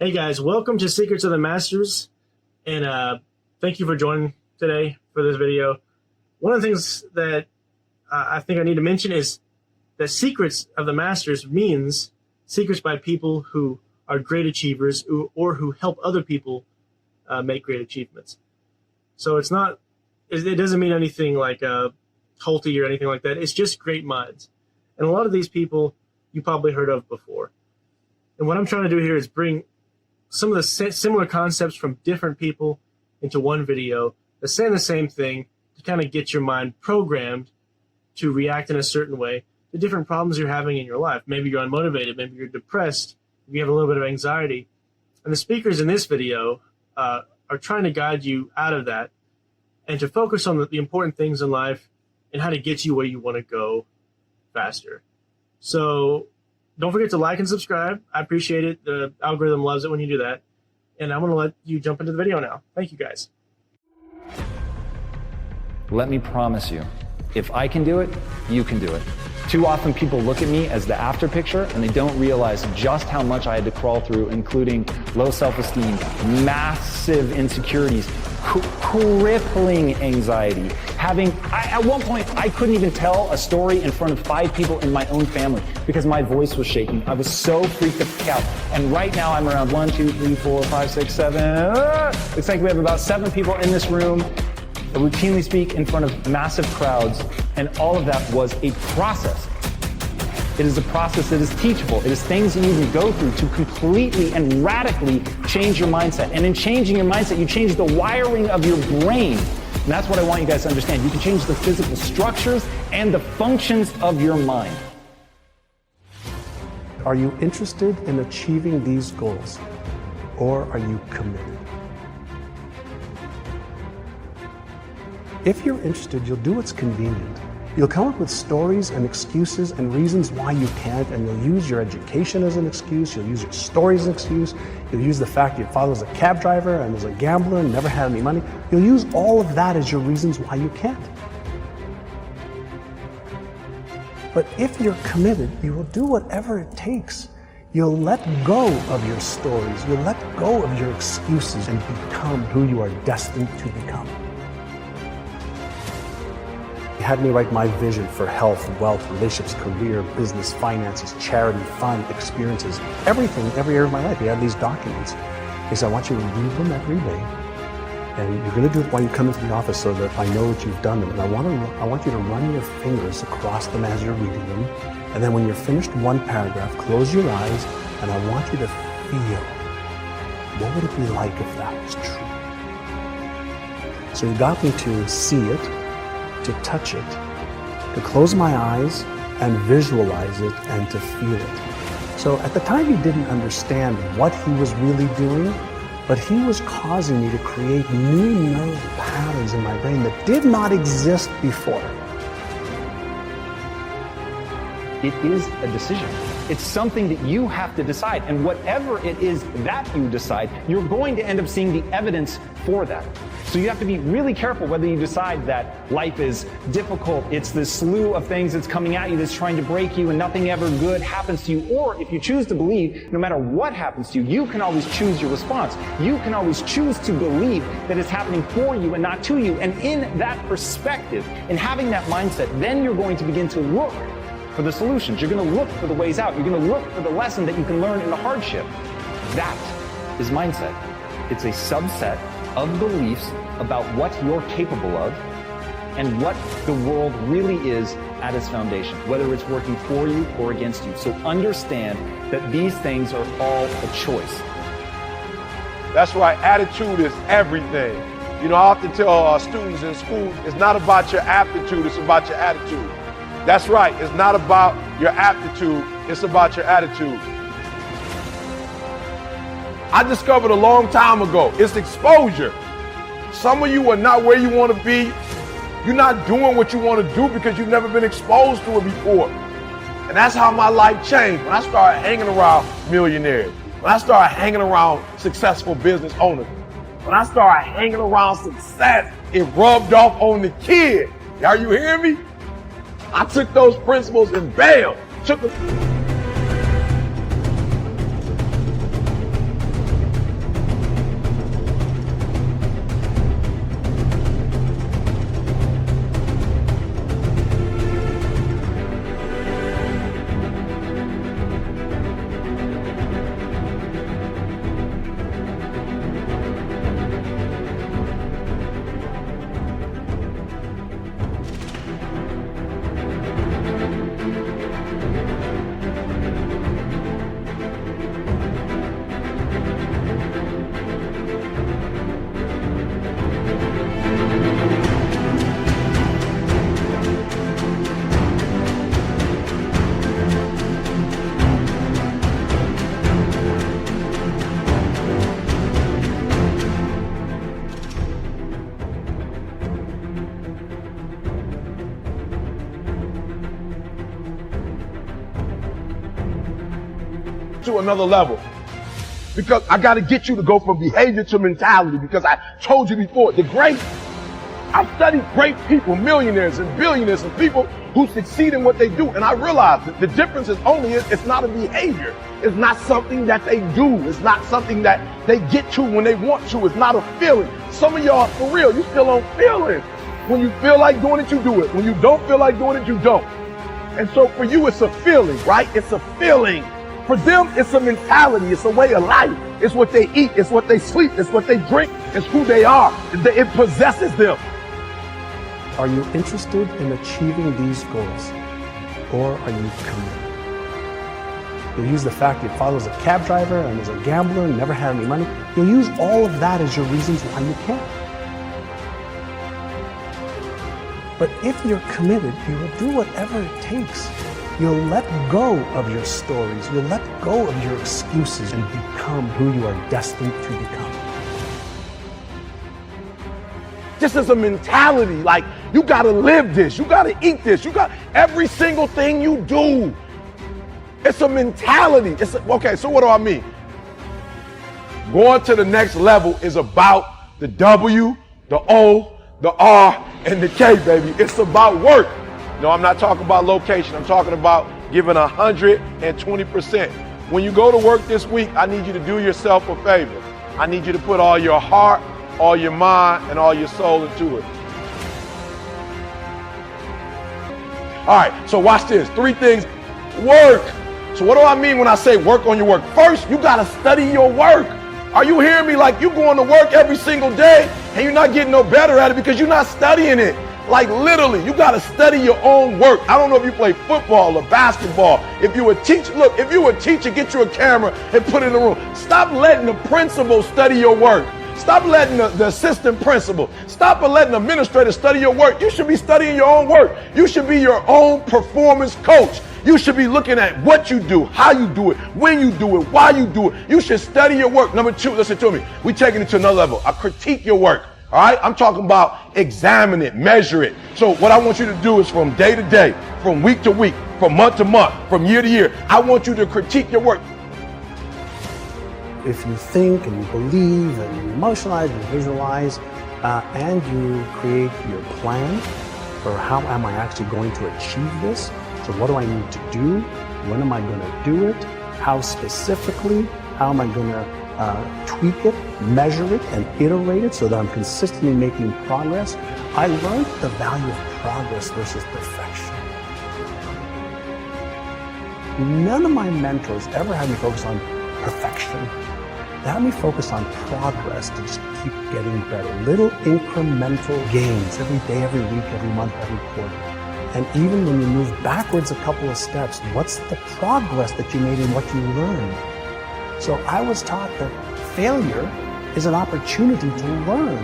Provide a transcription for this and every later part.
Hey guys, welcome to Secrets of the Masters, and thank you for joining today for this video. One of the things that I think I need to mention is that Secrets of the Masters means secrets by people who are great achievers or who help other people make great achievements. So it doesn't mean anything like culty or anything like that. It's just great minds. And a lot of these people you probably heard of before. And what I'm trying to do here is bring some of the similar concepts from different people into one video that's saying the same thing to kind of get your mind programmed to react in a certain way to different problems you're having in your life. Maybe you're unmotivated, maybe you're depressed, maybe you have a little bit of anxiety. And the speakers in this video are trying to guide you out of that and to focus on the important things in life and how to get you where you want to go faster. So don't forget to like and subscribe. I appreciate it. The algorithm loves it when you do that. And I'm going to let you jump into the video now. Thank you, guys. Let me promise you, if I can do it, you can do it. Too often people look at me as the after picture and they don't realize just how much I had to crawl through, including low self-esteem, massive insecurities, crippling anxiety. At one point, I couldn't even tell a story in front of 5 people in my own family because my voice was shaking. I was so freaked out. And right now I'm around 1, 2, 3, 4, 5, 6, 7. Looks like we have about 7 people in this room. I routinely speak in front of massive crowds, and all of that was a process. It is a process that is teachable. It is things that you can go through to completely and radically change your mindset. And in changing your mindset, you change the wiring of your brain. And that's what I want you guys to understand. You can change the physical structures and the functions of your mind. Are you interested in achieving these goals, or are you committed? If you're interested, you'll do what's convenient. You'll come up with stories and excuses and reasons why you can't, and you'll use your education as an excuse, you'll use your story as an excuse, you'll use the fact your father was a cab driver and was a gambler and never had any money. You'll use all of that as your reasons why you can't. But if you're committed, you will do whatever it takes. You'll let go of your stories, you'll let go of your excuses and become who you are destined to become. He had me write my vision for health, wealth, relationships, career, business, finances, charity, fun, experiences, everything, every area of my life. He had these documents. He said, I want you to read them every day, and you're going to do it while you come into the office so that I know that you've done them. And I want you to run your fingers across them as you're reading them. And then when you're finished one paragraph, close your eyes, and I want you to feel, what would it be like if that was true? So he got me to see it, to touch it, to close my eyes and visualize it and to feel it. So at the time he didn't understand what he was really doing, but he was causing me to create new neural patterns in my brain that did not exist before. It is a decision. It's something that you have to decide. And whatever it is that you decide, you're going to end up seeing the evidence for that. So you have to be really careful whether you decide that life is difficult, it's this slew of things that's coming at you that's trying to break you and nothing ever good happens to you. Or if you choose to believe, no matter what happens to you, you can always choose your response. You can always choose to believe that it's happening for you and not to you. And in that perspective, in having that mindset, then you're going to begin to look for the solutions. You're going to look for the ways out. You're going to look for the lesson that you can learn in the hardship. That is mindset. It's a subset of beliefs about what you're capable of and what the world really is at its foundation, whether it's working for you or against you. So understand that these things are all a choice. That's right. Attitude is everything. You know, I often tell students in school, it's not about your aptitude, it's about your attitude. That's right. It's not about your aptitude, it's about your attitude. I discovered a long time ago, it's exposure. Some of you are not where you want to be. You're not doing what you want to do because you've never been exposed to it before. And that's how my life changed when I started hanging around millionaires, when I started hanging around successful business owners, when I started hanging around success, it rubbed off on the kid. Are you hearing me? I took those principles and bam, took them. another level. Because I got to get you to go from behavior to mentality. Because I told you before, I've studied great people, millionaires and billionaires and people who succeed in what they do. And I realized that the difference is it's not a behavior. It's not something that they do. It's not something that they get to when they want to. It's not a feeling. Some of y'all, for real, you still on feelings. When you feel like doing it, you do it. When you don't feel like doing it, you don't. And so for you, it's a feeling, right? It's a feeling. For them, it's a mentality. It's a way of life. It's what they eat. It's what they sleep. It's what they drink. It's who they are. It possesses them. Are you interested in achieving these goals, or are you committed? You'll use the fact your father was a cab driver and was a gambler and never had any money. You'll use all of that as your reasons why you can't. But if you're committed, you will do whatever it takes. You'll let go of your stories. You'll let go of your excuses and become who you are destined to become. Just as a mentality, like you gotta live this, you gotta eat this, every single thing you do. It's a mentality. Okay, so what do I mean? Going to the next level is about the W, the O, the R, and the K, baby. It's about work. No, I'm not talking about location. I'm talking about giving 120%. When you go to work this week, I need you to do yourself a favor. I need you to put all your heart, all your mind, and all your soul into it. All right, so watch this. 3 things. Work. So what do I mean when I say work on your work? First, you gotta study your work. Are you hearing me? Like you going to work every single day and you're not getting no better at it because you're not studying it. Like literally, you gotta study your own work. I don't know if you play football or basketball. If you a teacher, look, if you a teacher, get you a camera and put it in the room. Stop letting the principal study your work. Stop letting the assistant principal, stop letting the administrator study your work. You should be studying your own work. You should be your own performance coach. You should be looking at what you do, how you do it, when you do it, why you do it. You should study your work. Number 2, listen to me. We're taking it to another level. I critique your work. All right. I'm talking about examine it, measure it. So what I want you to do is from day to day, from week to week, from month to month, from year to year, I want you to critique your work. If you think and you believe and you emotionalize and visualize and you create your plan for how am I actually going to achieve this? So what do I need to do? When am I going to do it? How specifically? How am I going to tweak it, measure it, and iterate it so that I'm consistently making progress? I learned the value of progress versus perfection. None of my mentors ever had me focus on perfection. They had me focus on progress to just keep getting better. Little incremental gains every day, every week, every month, every quarter. And even when you move backwards a couple of steps, what's the progress that you made in what you learned? So I was taught that failure is an opportunity to learn.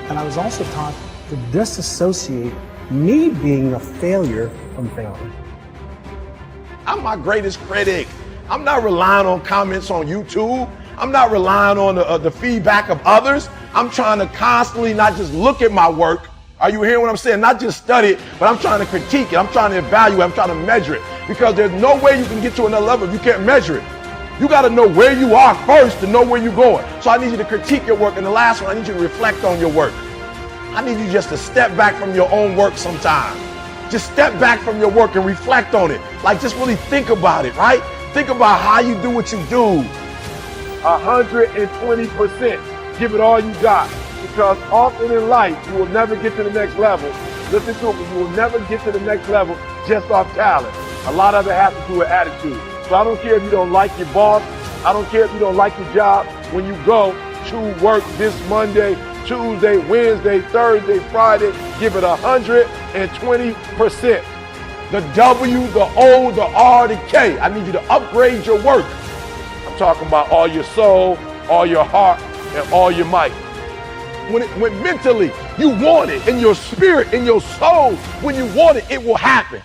And I was also taught to disassociate me being a failure from failure. I'm my greatest critic. I'm not relying on comments on YouTube. I'm not relying on the feedback of others. I'm trying to constantly not just look at my work. Are you hearing what I'm saying? Not just study it, but I'm trying to critique it. I'm trying to evaluate. I'm trying to measure it. Because there's no way you can get to another level if you can't measure it. You got to know where you are first to know where you're going. So I need you to critique your work. And the last one, I need you to reflect on your work. I need you just to step back from your own work sometime. Just step back from your work and reflect on it. Like just really think about it, right? Think about how you do what you do. 120%. Give it all you got. Because often in life, you will never get to the next level. Listen to me, you will never get to the next level just off talent. A lot of it has to do with attitude. So I don't care if you don't like your boss. I don't care if you don't like your job. When you go to work this Monday, Tuesday, Wednesday, Thursday, Friday, give it 120%. The W, the O, the R, the K. I need you to upgrade your work. I'm talking about all your soul, all your heart, and all your might. When mentally you want it, in your spirit, in your soul, when you want it, it will happen.